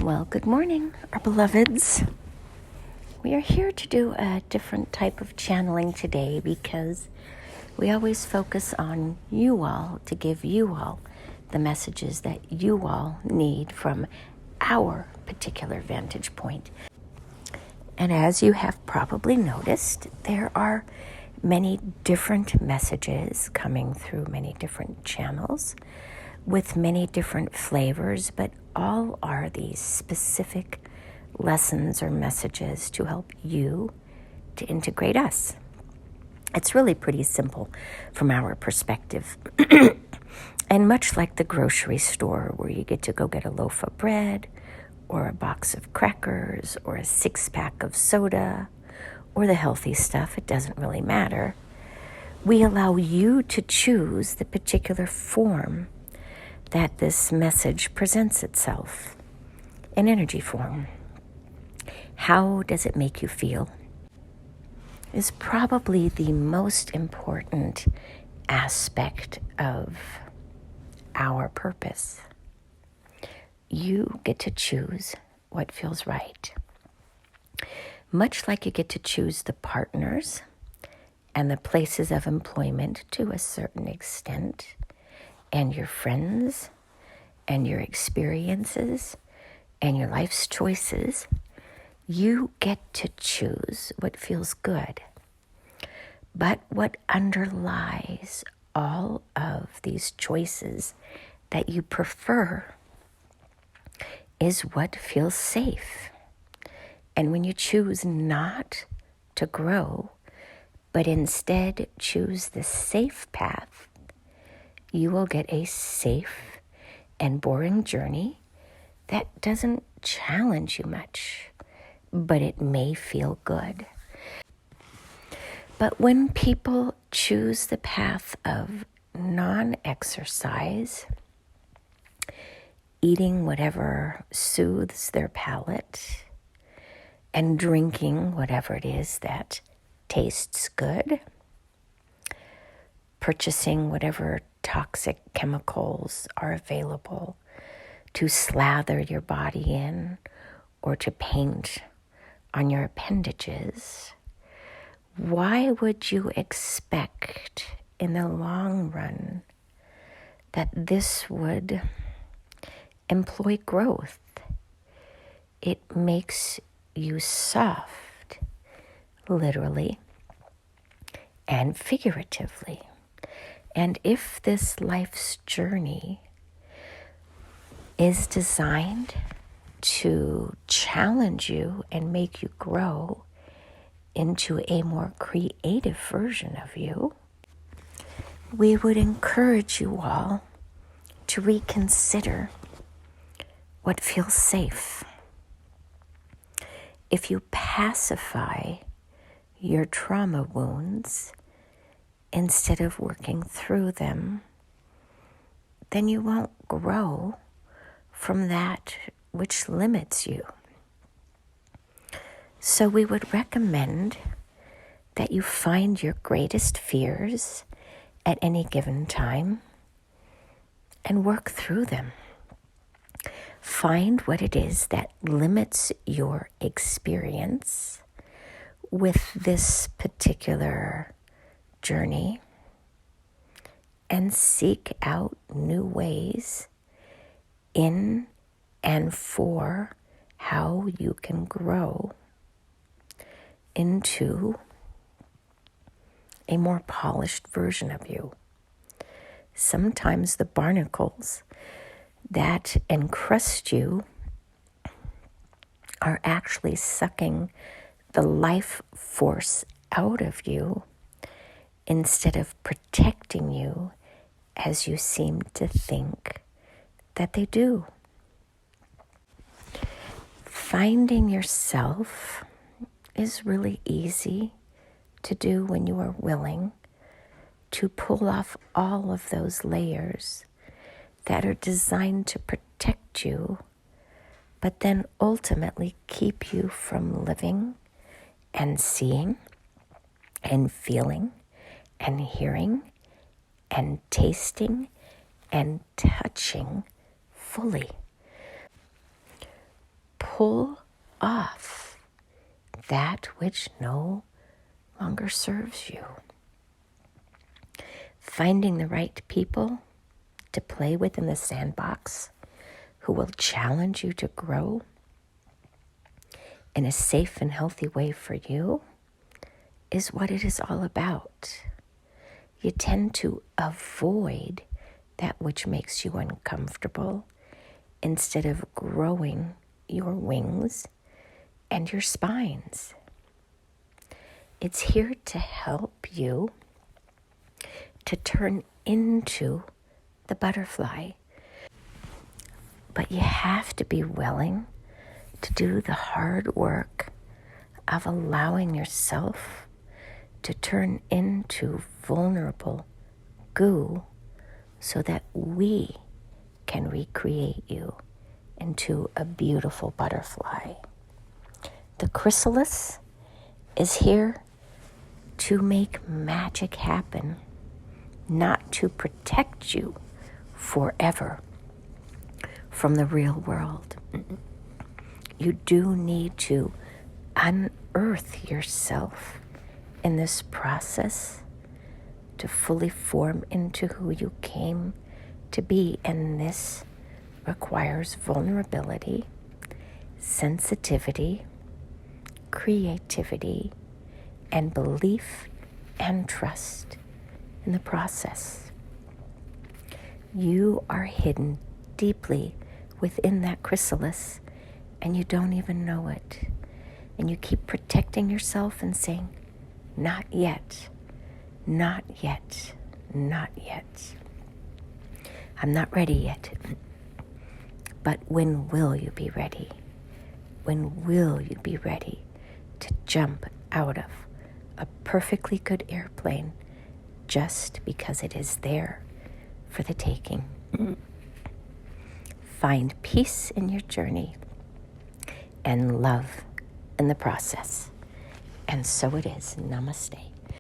Well, good morning, our beloveds. We are here to do a different type of channeling today because we always focus on you all to give you all the messages that you all need from our particular vantage point. And as you have probably noticed, there are many different messages coming through many different channels with many different flavors, but all are these specific lessons or messages to help you to integrate us. It's really pretty simple from our perspective. And much like the grocery store where you get to go get a loaf of bread or a box of crackers or a 6-pack of soda or the healthy stuff, it doesn't really matter. We allow you to choose the particular form that this message presents itself in energy form. How does it make you feel is probably the most important aspect of our purpose. You get to choose what feels right. Much like you get to choose the partners and the places of employment to a certain extent, and your friends, and your experiences, and your life's choices, you get to choose what feels good. But what underlies all of these choices that you prefer is what feels safe. And when you choose not to grow, but instead choose the safe path, you will get a safe and boring journey that doesn't challenge you much, but it may feel good. But when people choose the path of non-exercise, eating whatever soothes their palate, and drinking whatever it is that tastes good, purchasing whatever toxic chemicals are available to slather your body in or to paint on your appendages, why would you expect in the long run that this would employ growth? It makes you soft, literally and figuratively. And if this life's journey is designed to challenge you and make you grow into a more creative version of you, we would encourage you all to reconsider what feels safe. If you pacify your trauma wounds instead of working through them, then you won't grow from that which limits you. So we would recommend that you find your greatest fears at any given time and work through them. Find what it is that limits your experience with this particular journey and seek out new ways in and for how you can grow into a more polished version of you. Sometimes the barnacles that encrust you are actually sucking the life force out of you instead of protecting you as you seem to think that they do. Finding yourself is really easy to do when you are willing to pull off all of those layers that are designed to protect you, but then ultimately keep you from living and seeing and feeling and hearing and tasting and touching fully. pull off that which no longer serves you. Finding the right people to play with in the sandbox who will challenge you to grow in a safe and healthy way for you is what it is all about. You tend to avoid that which makes you uncomfortable instead of growing your wings and your spines. It's here to help you to turn into the butterfly. But you have to be willing to do the hard work of allowing yourself to turn into vulnerable goo so that we can recreate you into a beautiful butterfly. The chrysalis is here to make magic happen, not to protect you forever from the real world. You do need to unearth yourself in this process to fully form into who you came to be. And this requires vulnerability, sensitivity, creativity, and belief and trust in the process. You are hidden deeply within that chrysalis, and you don't even know it. And you keep protecting yourself and saying, not yet, not yet, not yet. I'm not ready yet. But when will you be ready? When will you be ready to jump out of a perfectly good airplane just because it is there for the taking? Find peace in your journey and love in the process. And so it is. Namaste.